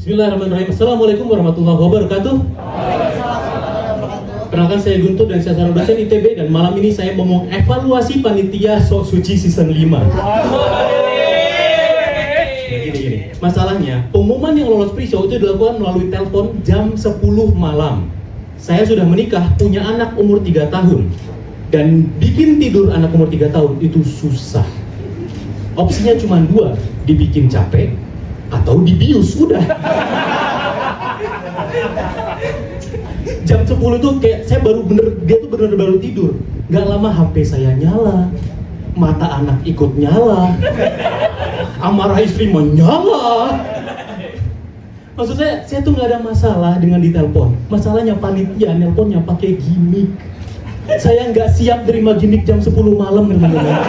Bismillahirrahmanirrahim. Assalamualaikum warahmatullahi wabarakatuh. Perkenalkan, saya Guntur dan saya seorang dosen ITB, dan malam ini saya mau mengevaluasi panitia Sok Suci season 5. Gini. Masalahnya, pengumuman yang lolos pre-show itu dilakukan melalui telepon jam 10 malam. Saya sudah menikah, punya anak umur 3 tahun. Dan bikin tidur anak umur 3 tahun itu susah. Opsinya cuma 2, dibikin capek atau dibius, udah. Jam 10 tuh kayak saya dia tuh bener baru tidur. Gak lama HP saya nyala, mata anak ikut nyala, amarah istri menyala. Maksud saya tuh gak ada masalah dengan ditelepon. Masalahnya panitia nelponnya pakai gimmick. Saya nggak siap terima gimmick jam 10 malam, teman-teman.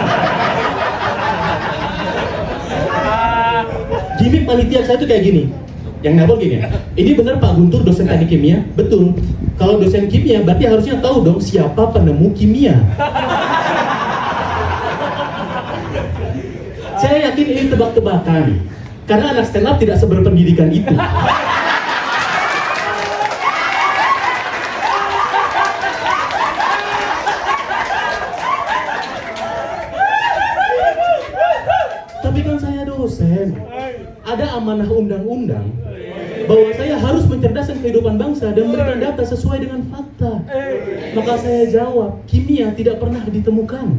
Gimmick panitia saya tuh kayak gini. Yang nelpon gini, ini bener Pak Guntur dosen teknik kimia? Betul. Kalau dosen kimia berarti harusnya tahu dong siapa penemu kimia. Saya yakin ini tebak-tebakan, karena anak stand up tidak seberpendidikan itu. Tapi kan saya dosen, ada amanah undang-undang bahwa saya harus mencerdaskan kehidupan bangsa dan memberikan data sesuai dengan fakta. Maka saya jawab, kimia tidak pernah ditemukan.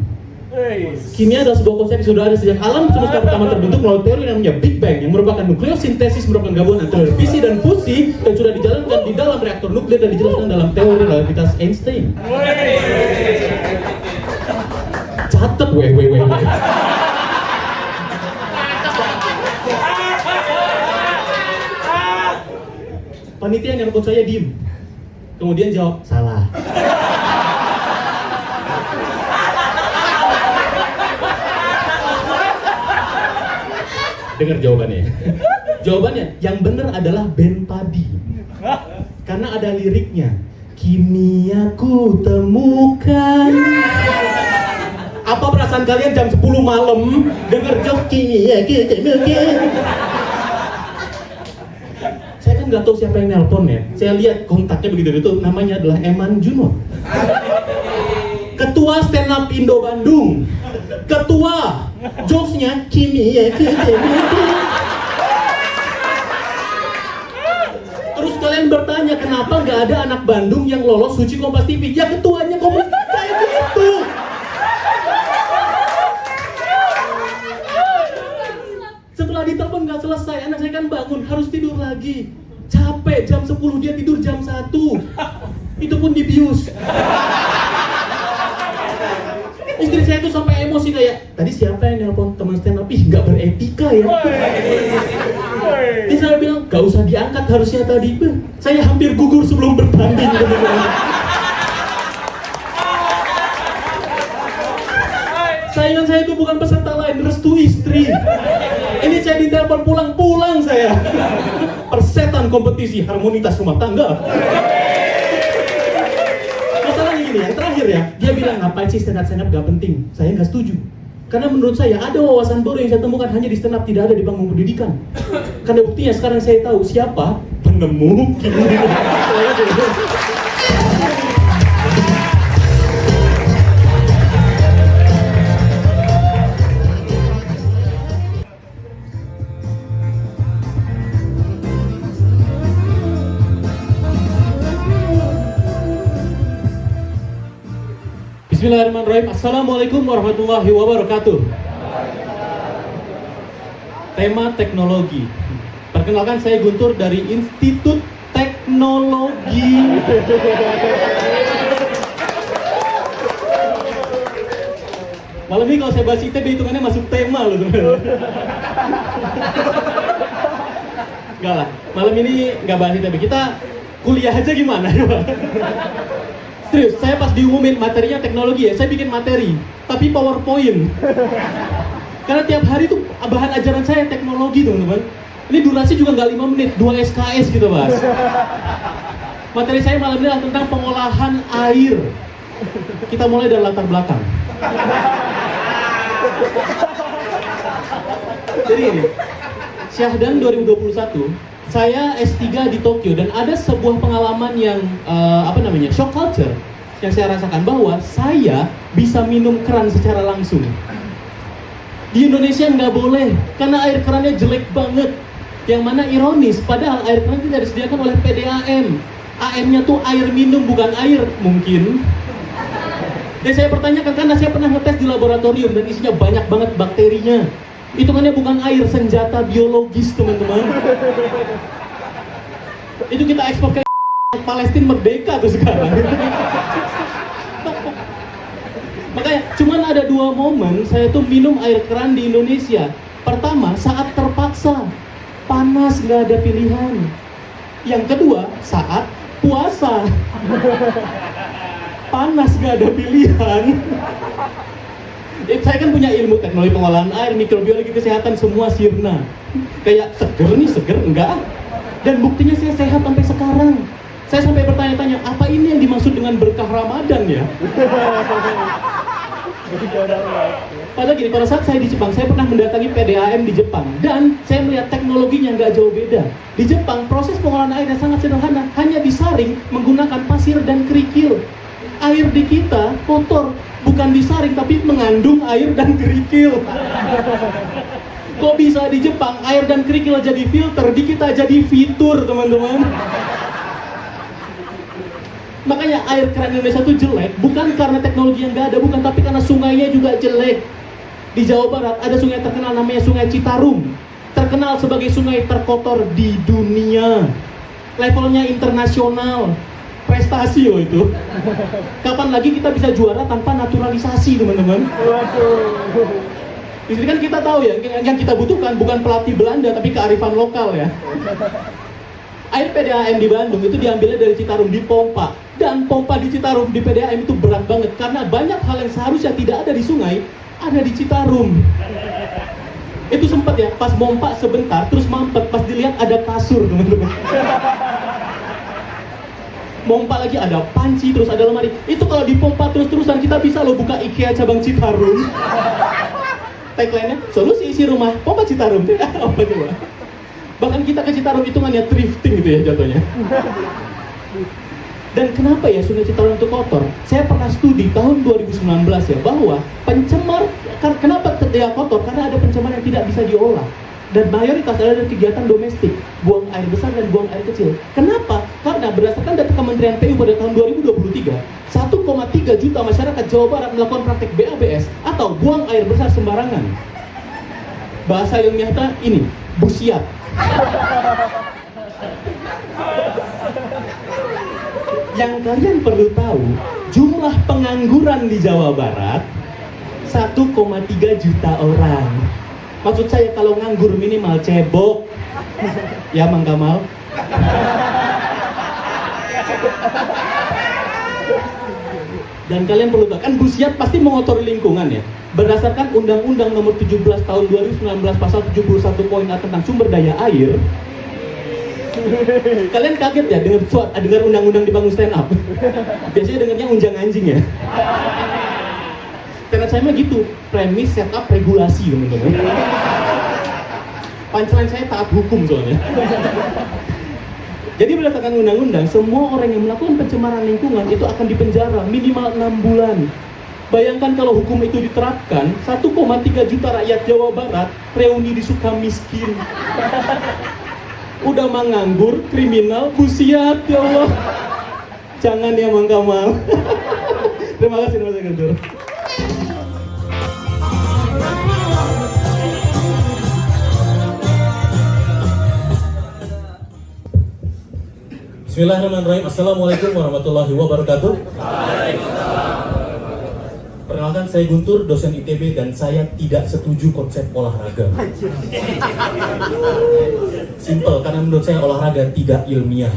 Kimia adalah sebuah konsep yang sudah ada sejak alam semesta pertama terbentuk melalui teori yang namanya Big Bang, yang merupakan nukleosintesis, merupakan gabungan antara fisi dan fusi, dan sudah dijalankan di dalam reaktor nuklir dan dijelaskan dalam teori relativitas Einstein. Catet, weh. Panitia yang nelpon saya diem, kemudian jawab, salah. Dengar jawabannya. Jawabannya yang benar adalah band padi. Karena ada liriknya, kimia ku temukan. Apa perasaan kalian jam 10 malam denger jok kimia ku temukan? Saya kan nggak tahu siapa yang nelpon ya. Saya lihat kontaknya begitu itu, namanya adalah Eman Junot, ketua stand up Indo Bandung, ketua jokesnya kimia. Terus kalian bertanya kenapa nggak ada anak Bandung yang lolos Suci Kompas TV? Ya ketuanya Kompas kayak gitu. Setelah ditelepon nggak selesai, anak saya kan bangun, harus tidur lagi. Capek, jam 10 dia tidur jam 1. Itu pun dibius. Istri saya tuh sampai emosi kayak, tadi siapa yang nelpon teman stand up? Ih, nggak beretika ya. Dia saya bilang, gak usah diangkat harusnya tadi. Saya hampir gugur sebelum bertanding. Saingan saya itu bukan peserta lain, restu istri. Ini saya ditelepon pulang saya. Persetan kompetisi harmonitas rumah tangga. Masalahnya gini, yang terakhir ya, dia bilang ngapain sih stand up gak penting. Saya nggak setuju. Karena menurut saya ada wawasan baru yang saya temukan hanya di stand up, tidak ada di panggung pendidikan. Karena buktinya sekarang saya tahu siapa penemu kimia. Bismillahirrahmanirrahim. Assalamualaikum warahmatullahi wabarakatuh. Tema teknologi. Perkenalkan, saya Guntur dari Institut Teknologi. Malam ini kalau saya bahas ITB hitungannya masuk tema loh sebenarnya. Enggak lah, malam ini nggak bahas ITB. Kita kuliah aja gimana? Serius, saya pas diumumin materinya teknologi ya, saya bikin materi, tapi PowerPoint. Karena tiap hari tuh bahan ajaran saya teknologi teman-teman. Ini durasi juga nggak 5 menit, 2 SKS gitu Mas. Materi saya malam ini adalah tentang pengolahan air. Kita mulai dari latar belakang. Jadi ini, Syahdan 2021 Saya S3 di Tokyo dan ada sebuah pengalaman yang shock culture yang saya rasakan, bahwa saya bisa minum keran secara langsung. Di Indonesia nggak boleh karena air kerannya jelek banget. Yang mana ironis, padahal air keran tidak disediakan oleh PDAM. AM-nya tuh air minum, bukan air mungkin. Dan saya pertanyakan karena saya pernah ngetes di laboratorium dan isinya banyak banget bakterinya. Hitungannya bukan air, senjata biologis, teman-teman. Itu kita ekspor ke Palestina merdeka tuh sekarang. Makanya cuman ada 2 momen saya tuh minum air keran di Indonesia. Pertama, saat terpaksa, panas nggak ada pilihan. Yang kedua, saat puasa, panas nggak ada pilihan. Saya kan punya ilmu teknologi pengolahan air, mikrobiologi kesehatan, semua sirna. Kayak seger enggak. Dan buktinya saya sehat sampai sekarang. Saya sampai bertanya-tanya, apa ini yang dimaksud dengan berkah Ramadan ya? Padahal gini, pada saat saya di Jepang, saya pernah mendatangi PDAM di Jepang. Dan saya melihat teknologinya nggak jauh beda. Di Jepang, proses pengolahan airnya sangat sederhana. Hanya disaring menggunakan pasir dan kerikil. Air di kita kotor, bukan disaring tapi mengandung air dan kerikil. Kok bisa di Jepang air dan kerikil jadi filter, di kita jadi fitur, teman-teman. Makanya air keran Indonesia itu jelek, bukan karena teknologi yang nggak ada, bukan, tapi karena sungainya juga jelek. Di Jawa Barat ada sungai terkenal namanya Sungai Citarum, terkenal sebagai sungai terkotor di dunia. Levelnya internasional. Prestasi loh itu. Kapan lagi kita bisa juara tanpa naturalisasi, teman-teman? Di sini kan kita tahu ya, yang kita butuhkan bukan pelatih Belanda tapi kearifan lokal ya. Air PDAM di Bandung itu diambilnya dari Citarum, dipompa. Dan pompa di Citarum di PDAM itu berat banget karena banyak hal yang seharusnya tidak ada di sungai ada di Citarum. Itu sempat ya, pas pompa sebentar terus mampet, pas dilihat ada kasur, teman-teman. Pompa lagi ada panci, terus ada lemari. Itu kalau dipompa terus-terusan kita bisa loh buka IKEA cabang Citarum. Tagline-nya, solusi isi rumah, pompa Citarum. Apa coba? Bahkan kita ke Citarum hitungannya thrifting gitu ya jatuhnya. Dan kenapa ya Sungai Citarum itu kotor? Saya pernah studi tahun 2019 ya, bahwa pencemar, kenapa dia kotor? Karena ada pencemar yang tidak bisa diolah. Dan mayoritas adalah dari kegiatan domestik, buang air besar dan buang air kecil. Kenapa? Karena berdasarkan data Kementerian PU pada tahun 2023, 1,3 juta masyarakat Jawa Barat melakukan praktek BABS atau buang air besar sembarangan. Bahasa ilmiahnya ini, busiat. Yang kalian perlu tahu, jumlah pengangguran di Jawa Barat 1,3 juta orang. Maksud saya kalau nganggur minimal cebok. Ya Mang Kamal. Dan kalian perlu tahu, kan busiat pasti mengotori lingkungan ya. Berdasarkan Undang-Undang Nomor 17 Tahun 2019 Pasal 71 poin A tentang sumber daya air. Kalian kaget ya dengar undang-undang dibangun stand up. Biasanya dengarnya unjang anjing ya. Karena saya mah gitu, premis, setup, regulasi, teman-teman. Punchline saya taat hukum soalnya. Jadi berdasarkan undang-undang, semua orang yang melakukan pencemaran lingkungan itu akan dipenjara minimal 6 bulan. Bayangkan kalau hukum itu diterapkan, 1,3 juta rakyat Jawa Barat reuni di Sukamiskin. Udah menganggur, kriminal, busiat, ya Allah. Jangan ya Mang Kamal. Terima kasih Mas Guntur. Bismillahirrahmanirrahim. Assalamualaikum warahmatullahi wabarakatuh. Perkenalkan, saya Guntur, dosen ITB, dan saya tidak setuju konsep olahraga. Simple, karena menurut saya olahraga tidak ilmiah.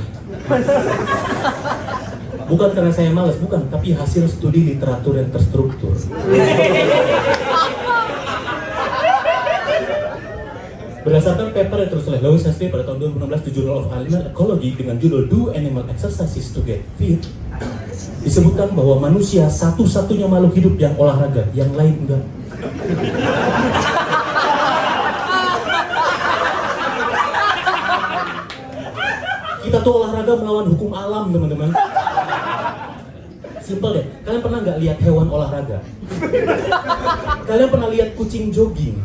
Bukan karena saya malas, bukan, tapi hasil studi literatur yang terstruktur. Berdasarkan paper yang terus oleh Louis Hasty pada tahun 2016 di Journal of Animal Ecology dengan judul Do Animal Exercises to Get Fit, disebutkan bahwa manusia satu-satunya makhluk hidup yang olahraga, yang lain enggak. Kita tuh olahraga melawan hukum alam, teman-teman. Simpel deh, kalian pernah nggak lihat hewan olahraga? Kalian pernah lihat kucing jogging?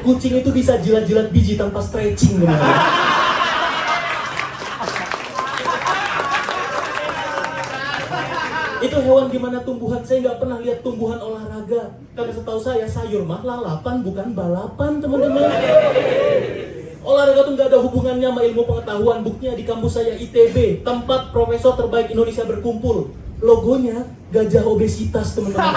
Kucing itu bisa jilat-jilat biji tanpa stretching, teman-teman. Itu hewan gimana tumbuhan? Saya nggak pernah lihat tumbuhan olahraga. Karena setahu saya sayur mah lalapan bukan balapan, teman-teman. Olahraga tuh nggak ada hubungannya sama ilmu pengetahuan. Buktinya di kampus saya ITB, tempat profesor terbaik Indonesia berkumpul. Logonya gajah obesitas, teman-teman.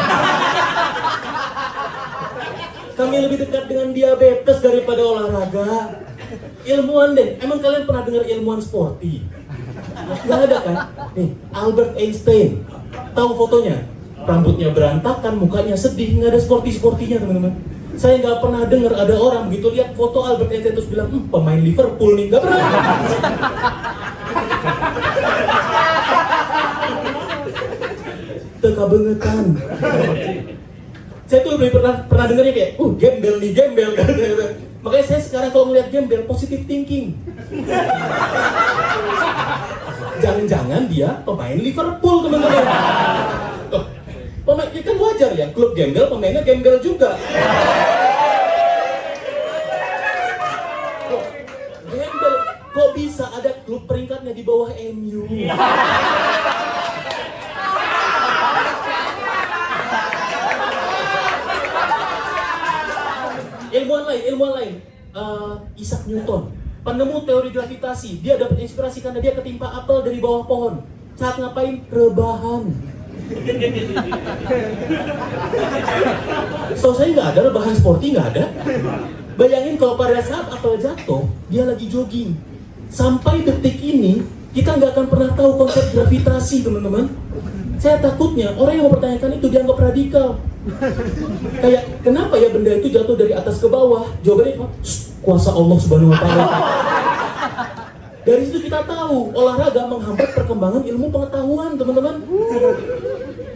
Kami lebih dekat dengan diabetes daripada olahraga. Ilmuwan deh, emang kalian pernah dengar ilmuwan sporty? Nggak ada kan? Nih, Albert Einstein, tahu fotonya? Rambutnya berantakan, mukanya sedih, nggak ada sporty-sportinya, teman-teman. Saya nggak pernah dengar ada orang begitu lihat foto Albert Einstein terus bilang, pemain Liverpool nih, nggak pernah. Tekabengetan. Saya tuh lebih pernah dengarnya kayak, gembel nih, gembel. Makanya saya sekarang kalau ngeliat gembel, positive thinking. Jangan-jangan dia pemain Liverpool, teman-teman. Pemain, ya kan wajar ya, klub gembel, pemainnya gembel juga. Gembel, kok bisa ada klub peringkatnya di bawah MU? Ilmuwan lain, Isaac Newton, penemu teori gravitasi. Dia dapat inspirasi karena dia ketimpa apel dari bawah pohon. Saat ngapain? Rebahan. So saya nggak ada rebahan sporty, nggak ada. Bayangin kalau pada saat apel jatuh, dia lagi jogging. Sampai detik ini kita nggak akan pernah tahu konsep gravitasi, teman-teman. Saya takutnya orang yang mempertanyakan itu dianggap radikal. Kayak kenapa ya benda itu jatuh dari atas ke bawah? Jawabannya cuma kuasa Allah Subhanahu wa Ta'ala. Dari situ kita tahu olahraga menghambat perkembangan ilmu pengetahuan, teman-teman.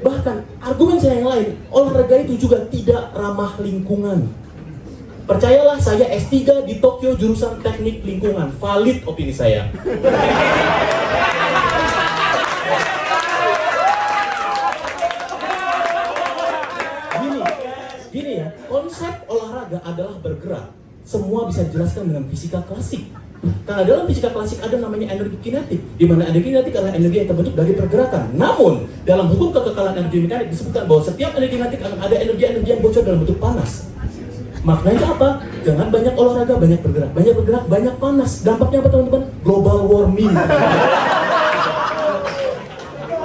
Bahkan argumen saya yang lain, olahraga itu juga tidak ramah lingkungan. Percayalah, saya S3 di Tokyo jurusan teknik lingkungan. Valid opini saya. Gini ya, konsep olahraga adalah bergerak. Semua bisa dijelaskan dengan fisika klasik. Karena dalam fisika klasik ada namanya energi kinetik, di mana energi kinetik adalah energi yang terbentuk dari pergerakan. Namun, dalam hukum kekekalan energi mekanik disebutkan bahwa setiap energi kinetik akan ada energi yang bocor dalam bentuk panas. Maknanya apa? Dengan banyak olahraga, banyak bergerak, banyak panas. Dampaknya apa, teman-teman? Global warming.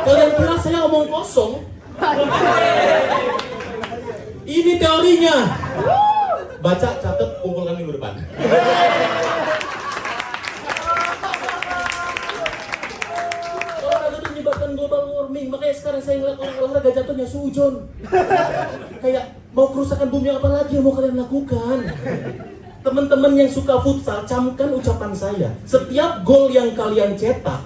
Kalian kira saya omong kosong? Ini teorinya. Baca, catat, kumpulkan minggu depan. Olahraga itu menyebabkan global warming. Makanya sekarang saya ngeliat orang olahraga jatuhnya sujon. Kayak mau kerusakan bumi apa lagi yang mau kalian lakukan? Teman-teman yang suka futsal, camkan ucapan saya. Setiap gol yang kalian cetak,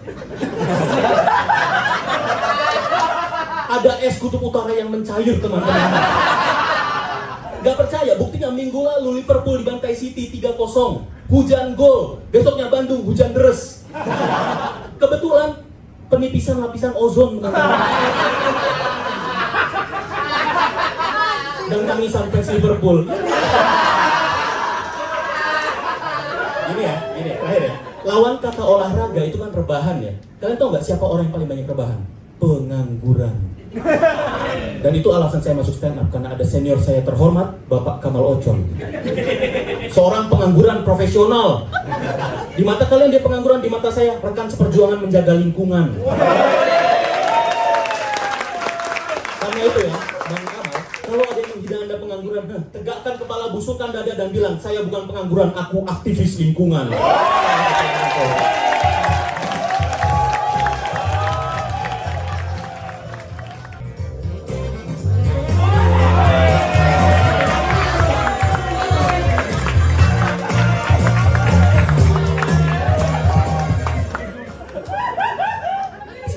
ada es kutub utara yang mencair, teman-teman. Gak percaya, buktinya minggu lalu Liverpool dibantai City 3-0. Hujan gol, besoknya Bandung hujan deres. Kebetulan penipisan lapisan ozon, teman-teman. Dan tangisan fans Liverpool. Ini terakhir ya. Lawan kata olahraga itu kan rebahan ya. Kalian tahu nggak siapa orang yang paling banyak rebahan? Pengangguran. Dan itu alasan saya masuk stand up, karena ada senior saya terhormat, Bapak Kamal Ocon. Seorang pengangguran profesional. Di mata kalian dia pengangguran, di mata saya rekan seperjuangan menjaga lingkungan. Karena itu ya, Bang Kamal, kalau ada yang menghina Anda pengangguran, tegakkan kepala, busukkan dada dan bilang, saya bukan pengangguran, aku aktivis lingkungan.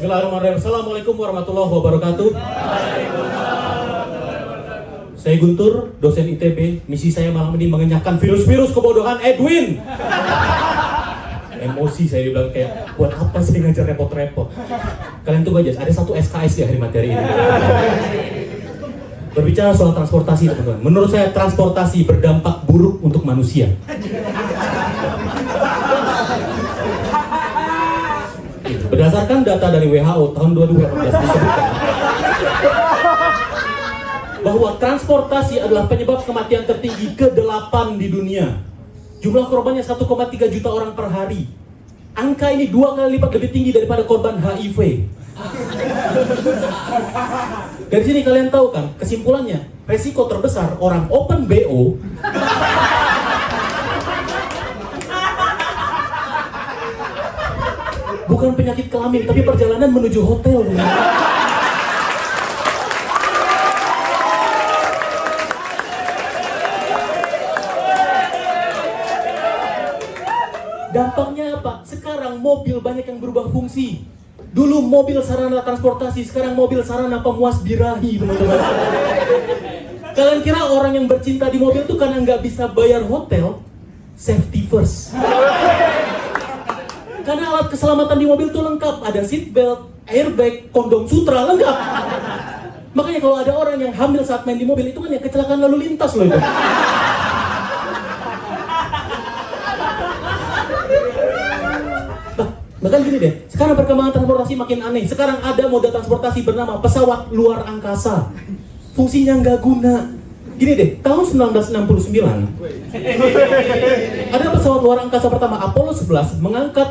Bismillahirrahmanirrahim. Assalamualaikum warahmatullahi wabarakatuh. Saya Guntur, dosen ITB. Misi saya malam ini mengenyahkan virus-virus kebodohan Edwin. emosi saya bilang kayak buat apa sih ngajar repot-repot. Kalian tunggu aja, ada satu SKS di akhir materi ini. Berbicara soal transportasi teman-teman, menurut saya transportasi berdampak buruk untuk manusia. Berdasarkan data dari WHO tahun 2018 disebutkan bahwa transportasi adalah penyebab kematian tertinggi ke-8 di dunia. Jumlah korbannya 1,3 juta orang per hari. Angka ini 2 kali lipat lebih tinggi daripada korban HIV. Dari sini kalian tahu kan, kesimpulannya, resiko terbesar orang open BO bukan penyakit kelamin, tapi perjalanan menuju hotel. Dampaknya apa? Sekarang mobil banyak yang berubah fungsi. Dulu mobil sarana transportasi, sekarang mobil sarana pemuas birahi, teman-teman. Kalian kira orang yang bercinta di mobil itu karena nggak bisa bayar hotel? Safety first. Karena alat keselamatan di mobil itu lengkap, ada seat belt, airbag, kondom sutra, lengkap. Makanya kalau ada orang yang hamil saat main di mobil itu kan ya kecelakaan lalu lintas loh itu. Bahkan gini deh, sekarang perkembangan transportasi makin aneh. Sekarang ada moda transportasi bernama pesawat luar angkasa. Fungsinya nggak guna. Gini deh, tahun 1969 ada pesawat luar angkasa pertama Apollo 11 mengangkat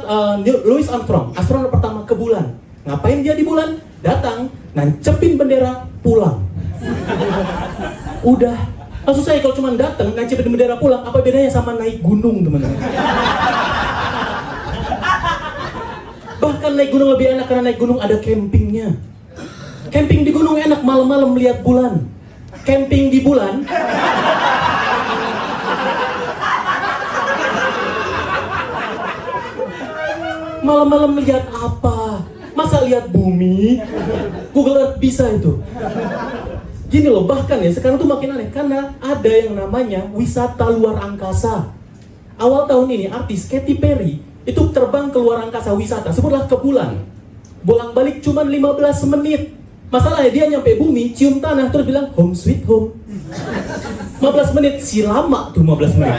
Louis Armstrong, astronot pertama ke bulan. Ngapain dia di bulan? Datang, nancepin bendera, pulang. Udah. Maksud saya kalau cuma datang, nancepin bendera, pulang, apa bedanya sama naik gunung, teman-teman? Bahkan naik gunung lebih enak karena naik gunung ada campingnya. Camping di gunung enak, malam-malam melihat bulan. Camping di bulan malam-malam melihat apa? Masa lihat bumi? Google Earth bisa itu. Gini loh, bahkan ya sekarang tuh makin aneh karena ada yang namanya wisata luar angkasa. Awal tahun ini artis Katy Perry itu terbang ke luar angkasa wisata, sebutlah ke bulan. Bolak-balik cuma 15 menit. Masalahnya dia nyampe bumi, cium tanah, terus bilang home sweet home. 15 menit, si lama tuh 15 menit.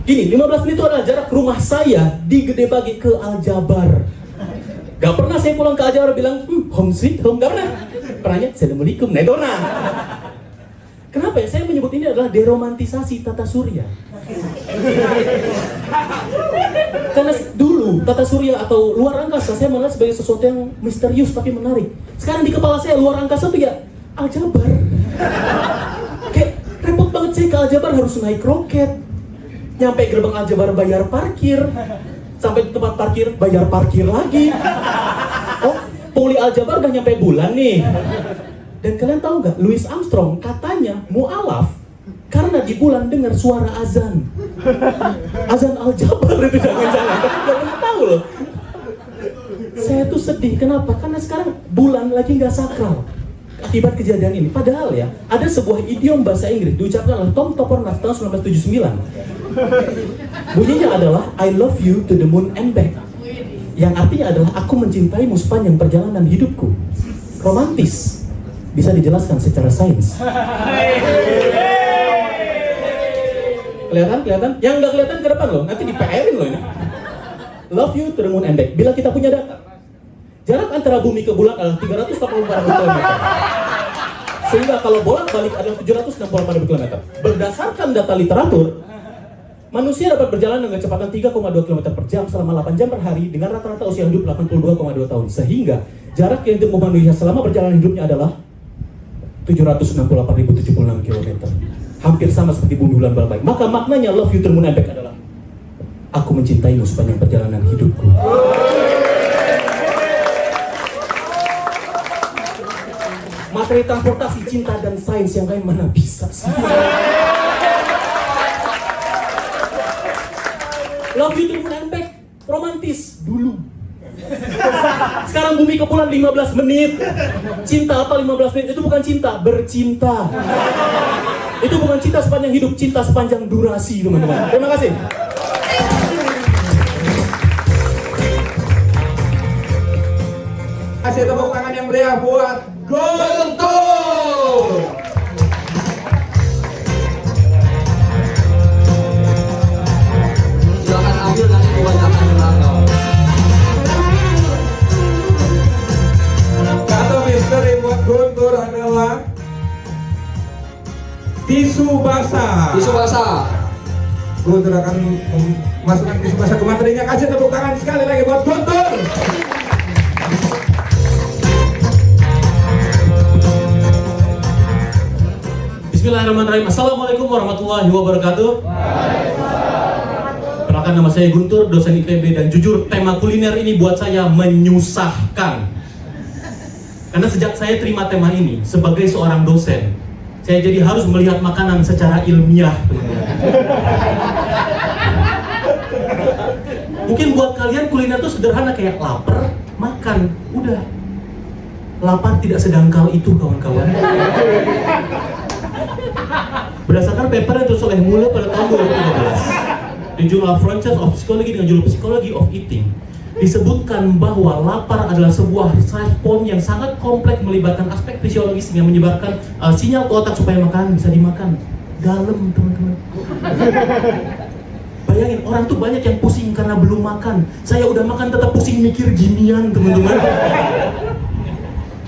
Gini, 15 menit itu adalah jarak rumah saya di Gede Bage ke Aljabar. Gak pernah saya pulang ke Aljabar bilang home sweet home, gak pernah. Pernahnya, assalamualaikum, nedona. Kenapa ya? Saya menyebut ini adalah deromantisasi tata surya. Karena dulu tata surya atau luar angkasa saya menganggap sebagai sesuatu yang misterius tapi menarik. Sekarang di kepala saya luar angkasa tuh ya Aljabar. Kayak repot banget saya ke Aljabar harus naik roket. Nyampe gerbang Aljabar bayar parkir. Sampai di tempat parkir bayar parkir lagi. Oh, pungli Aljabar udah nyampe bulan nih. Dan kalian tahu nggak, Louis Armstrong katanya mu'alaf karena di bulan dengar suara azan. Azan Aljabar itu jangan-jangan. Jangan tahu loh. Saya tuh sedih, kenapa? Karena sekarang bulan lagi nggak sakral akibat kejadian ini. Padahal ya, ada sebuah idiom bahasa Inggris diucapkan oleh Tom Topornas tahun 1979. Bunyinya adalah I love you to the moon and back. Yang artinya adalah aku mencintaimu sepanjang perjalanan hidupku. Romantis. Bisa dijelaskan secara sains. Kelihatan? Yang nggak kelihatan ke depan loh, nanti di-PR-in loh ini. Love you to the moon and back. Bila kita punya data, jarak antara bumi ke bulan adalah 384 km. Sehingga kalau bolak-balik adalah 764 km. Berdasarkan data literatur, manusia dapat berjalan dengan kecepatan 3,2 km per jam selama 8 jam per hari dengan rata-rata usia hidup 82,2 tahun. Sehingga jarak yang ditempuh manusia selama perjalanan hidupnya adalah 768.076 km. Hampir sama seperti bumi bulan balik. Maka maknanya love you to the moon and back adalah aku mencintaimu sepanjang perjalanan hidupku. Materi transportasi, cinta dan sains yang lain mana bisa sih? Love you to the moon and back romantis dulu. Sekarang bumi ke bulan 15 menit. Cinta apa 15 menit? Itu bukan cinta, bercinta. Itu bukan cinta sepanjang hidup, cinta sepanjang durasi, teman-teman. Terima kasih. kasih tepuk tangan yang meriah buat Guntur. Silakan ambil nanti kebanyakan merangkau. Kata misteri buat Guntur adalah tisu basah. Tisu basah. Guntur akan memasukkan tisu basah ke materinya. Kasih tepuk tangan sekali lagi buat Guntur. Bismillahirrahmanirrahim. Assalamualaikum warahmatullahi wabarakatuh. Perkenalkan, nama saya Guntur, dosen IPB, dan jujur tema kuliner ini buat saya menyusahkan. Karena sejak saya terima tema ini sebagai seorang dosen, saya jadi harus melihat makanan secara ilmiah, teman-teman. Mungkin buat kalian kuliner itu sederhana, kayak lapar, makan, udah. Lapar tidak sedangkal itu, kawan-kawan. Berdasarkan paper yang ditulis oleh Muller pada tahun 2013 di jurnal Frontiers of Psychology dengan judul Psychology of Eating, disebutkan bahwa lapar adalah sebuah respon yang sangat kompleks melibatkan aspek fisiologis yang menyebabkan sinyal ke otak supaya makanan bisa dimakan. Dalam, teman-teman. Bayangin, orang tuh banyak yang pusing karena belum makan. Saya udah makan tetap pusing mikir ginian, teman-teman.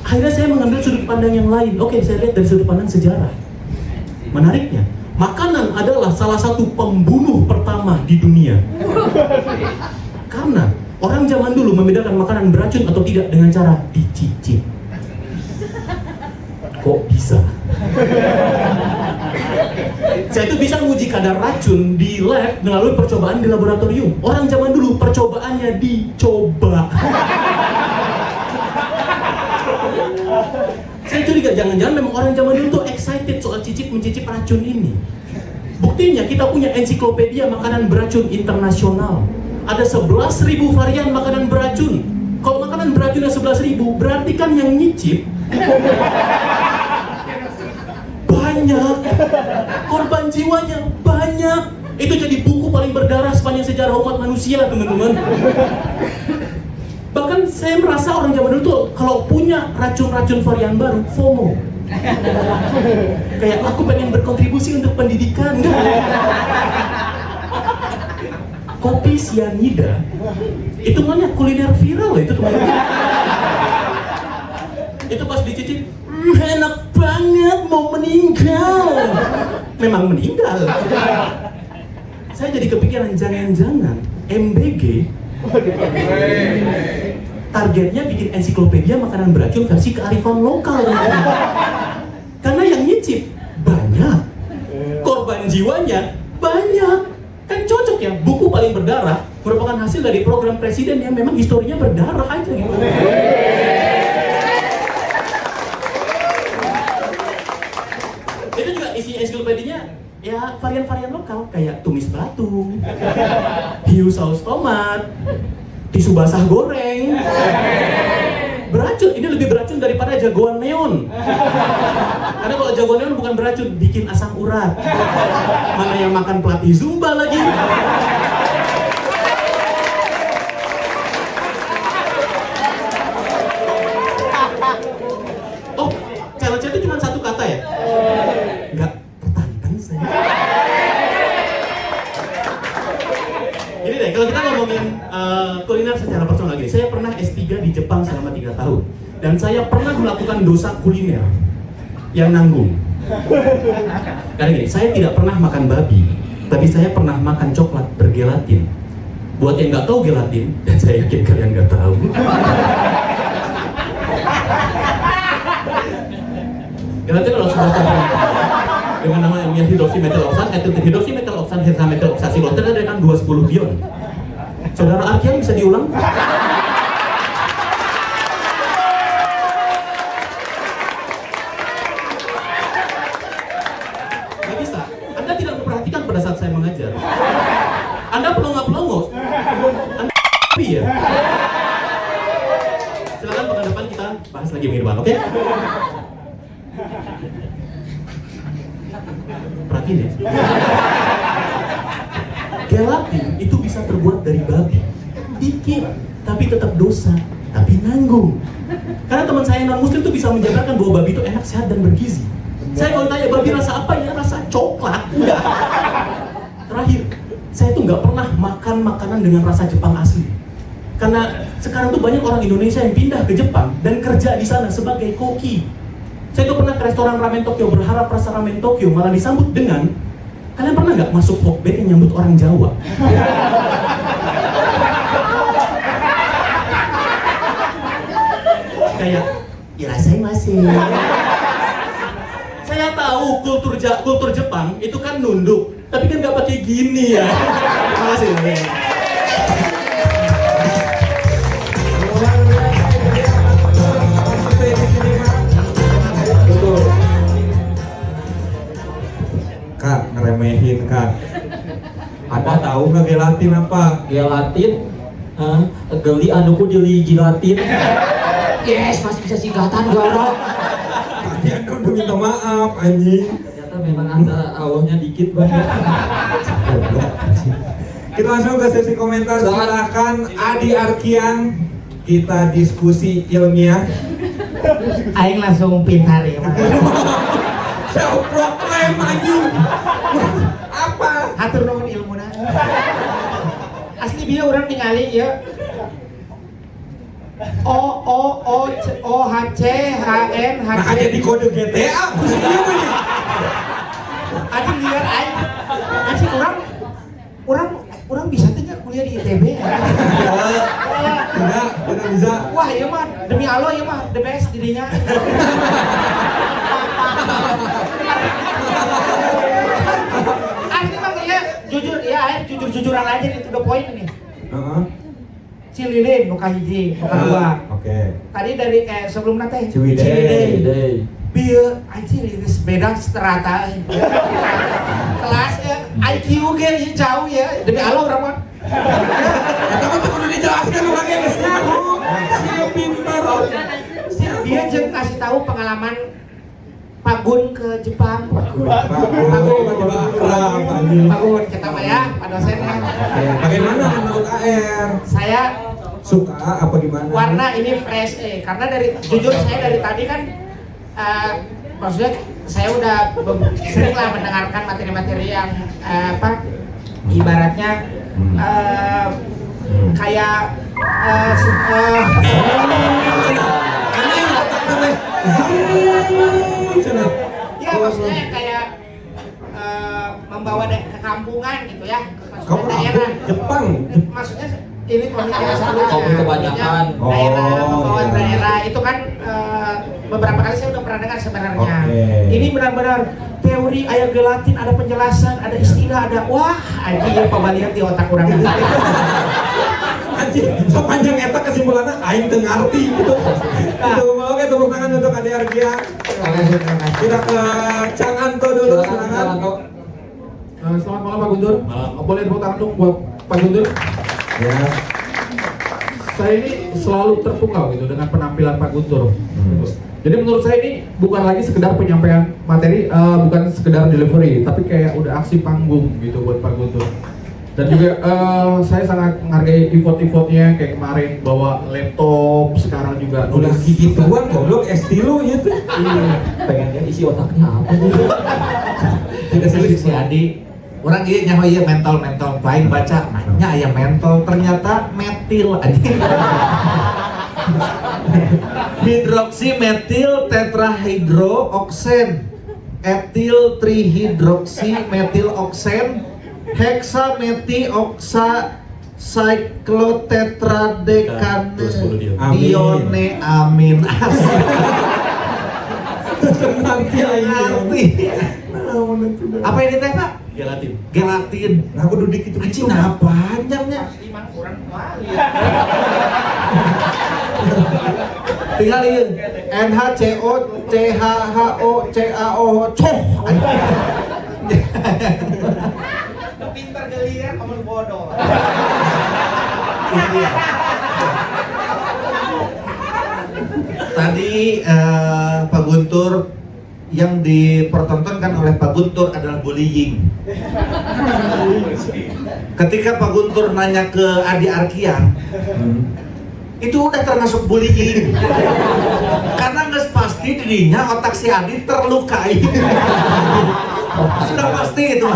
Akhirnya saya mengambil sudut pandang yang lain. Oke, saya lihat dari sudut pandang sejarah. Menariknya, makanan adalah salah satu pembunuh pertama di dunia. Karena orang zaman dulu membedakan makanan beracun atau tidak dengan cara dicicip. Kok bisa? Saya itu bisa menguji kadar racun di lab melalui percobaan di laboratorium. Orang zaman dulu percobaannya dicoba. Saya curiga jangan-jangan memang orang zaman dulu tuh excited soal mencicip racun ini. Buktinya kita punya ensiklopedia makanan beracun internasional. Ada 11.000 varian makanan beracun. Kalau makanan beracunnya 11.000, berarti kan yang nyicip banyak. Korban jiwanya banyak. Itu jadi buku paling berdarah sepanjang sejarah umat manusia, teman-teman. Bahkan saya merasa orang zaman dulu tuh kalau punya racun-racun varian baru, FOMO. Kayak aku pengen berkontribusi untuk pendidikan. Kopi sianida itu namanya kuliner viral itu, teman-teman. Itu pas dicicip, enak banget, mau meninggal. Memang meninggal. Saya jadi kepikiran, jangan-jangan MBG targetnya bikin ensiklopedia makanan beracun versi kearifan lokal. Karena yang nyicip banyak, korban jiwanya banyak. Kan cocok ya, buku paling berdarah merupakan hasil dari program presiden yang memang historinya berdarah aja gitu. Itu juga isi ensiklopedianya ya varian-varian lokal kayak tumis belatung, hiu saus tomat, tisu basah goreng. Beracun, ini lebih beracun daripada jagoan neon. Karena kalau jagoan neon bukan beracun, bikin asam urat. Mana yang makan pelatih Zumba lagi. Oh, challenge itu cuma satu kata ya? Enggak, ketantang saya. Jadi deh, kalau kita ngomongin kuliner secara personal lagi, saya pernah S3 di Jepang selama 3 tahun. Dan saya pernah melakukan dosa kuliner yang nanggung. Karena gini, saya tidak pernah makan babi, tapi saya pernah makan coklat bergelatin. Buat yang nggak tahu gelatin, dan saya yakin kalian nggak tahu. Gelatin adalah sebuah komponen dengan nama ilmiah hidroksimetiloksan, hidroksimetiloksan, hexamethiloksasi terdiri dari 20 ion. Saudara Arkian bisa diulang? Nggak bisa. Anda tidak memperhatikan pada saat saya mengajar. Anda pelongo-pelongo. Anda ya. Silakan pekan depan kita bahas lagi minggu depan, oke? Perhatiin ya. Gelatin itu bisa terbuat dari babi, dikit, tapi tetap dosa. tapi nanggung. Karena teman saya non muslim tuh bisa menjabarkan bahwa babi itu enak, sehat, dan bergizi. Saya kalau tanya babi rasa apa, ya rasa coklat. Enggak. Terakhir, saya tuh nggak pernah makan makanan dengan rasa Jepang asli. Karena sekarang tuh banyak orang Indonesia yang pindah ke Jepang dan kerja di sana sebagai koki. Saya tuh pernah ke restoran ramen Tokyo, berharap rasa ramen Tokyo, malah disambut dengan, kalian pernah nggak masuk hokben yang nyambut orang Jawa? Kayak, irasaimasu. Saya tahu kultur Jepang itu kan nunduk, tapi kan nggak pakai gini ya. Terima kasih. Kak, ngeremehin Kak. Apa tahu nggak gelatin apa? Gelatin, geli anuku dijilatin. Yes, masih bisa singkatan gara. Tadi anda udah minta maaf anjing. Ternyata memang anda awalnya dikit banget. Kita langsung ke sesi komentar. Silakan Adi Arkian, kita diskusi ilmiah. Aing langsung pintar ya Mas. Self proclaim anjing. Apa? Hatur nuhun ilmuna. Asli bieu urang ningali ya. OHCHN Nah, ada di kode GTA. Pusing dia nih. Aji liar aing. Aji orang bisa teh kuliah di ITB. Tidak bisa. Wah, ieu mah demi Allah ieu mah the best dirinya. Asli mah ya jujur ya aing jujur-jujuran aja nih to the point ini. Cililin nu kahiji, nu kadua. Oke. Tadi dari sebelumnya teh Ciwidey. Bieu anjir geus beda strata. Kelas IQ ge ieu jauh ya. Demi Allah urang mah. Eta mah kudu dijelaskan orangnya geus nyaho. Sia pintar. Dia jeung kasih tahu pengalaman Pak Gun ke Jepang. Bagus, tiba-tiba akrab anjing. Pak Gun kita mah ya, Pak dosennya. Oke, bagaimana menurut AR? Saya Suka apa gimana? warna ini fresh karena jujur saya dari tadi kan maksudnya saya udah sering lah mendengarkan materi-materi yang ibaratnya kayak ya maksudnya kayak membawa ke kampungan gitu ya, maksudnya daerah Jepang. maksudnya ini pembicaraan Kopi kebanyakan. daerah Oh, membawa iya. daerah itu kan beberapa kali saya udah pernah dengar sebenarnya. Oke. Ini benar-benar teori aya gelatin, ada penjelasan, ada istilah, ada wah anjing pembalian di otak orang. Anjing, sepanjang eta kesimpulannya aing teu ngarti gitu. Itu mau oke tepuk tangan untuk Adi Argia. Kita ke Cang Anto dulu silakan. Selamat malam Pak Guntur. Malam. Boleh tepuk tangan dong buat Pak Guntur. Ya. Saya ini selalu terpukau gitu dengan penampilan Pak Guntur. Jadi menurut saya ini bukan lagi sekedar penyampaian materi, bukan sekedar delivery, tapi kayak udah aksi panggung gitu buat Pak Guntur. Dan juga saya sangat menghargai effort-effortnya kayak kemarin bawa laptop, sekarang juga Udah nulis gituan goblok S3 gitu. Pengen lihat isi otaknya apa gitu. Tidak si Adi. Orang iya nyaho iya mentol lain baca nya aya mentol ternyata metil anjing. Hidroksi metil tetrahidrooksen, etil trihidroksi metil oksen, heksamethioksa cyclotetradekane ione amin asli. Nanti Ngerti. Apa ini teh Pak? Gelatin. Gelatin. Nah, aku duduk itu Anjing nah panjangnya. Imang kurang tinggal ieu NHCO CHHO CAO coh. Pintar gelian kamu bodoh. Tadi Pak Guntur yang dipertontonkan oleh Pak Guntur adalah bullying. Ketika Pak Guntur nanya ke Adi Arkian, itu udah termasuk bullying. Karena nggak pasti dirinya otak si Adi terlukai. Sudah pasti itu.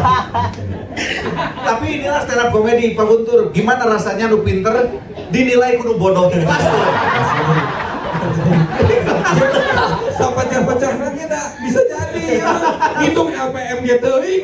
Tapi inilah stand up komedi Pak Guntur. Gimana rasanya lu pinter dinilai kudu bodoh pasti. Sampai pecah-pecah kita bisa jadi. Hitung APM dia teuing.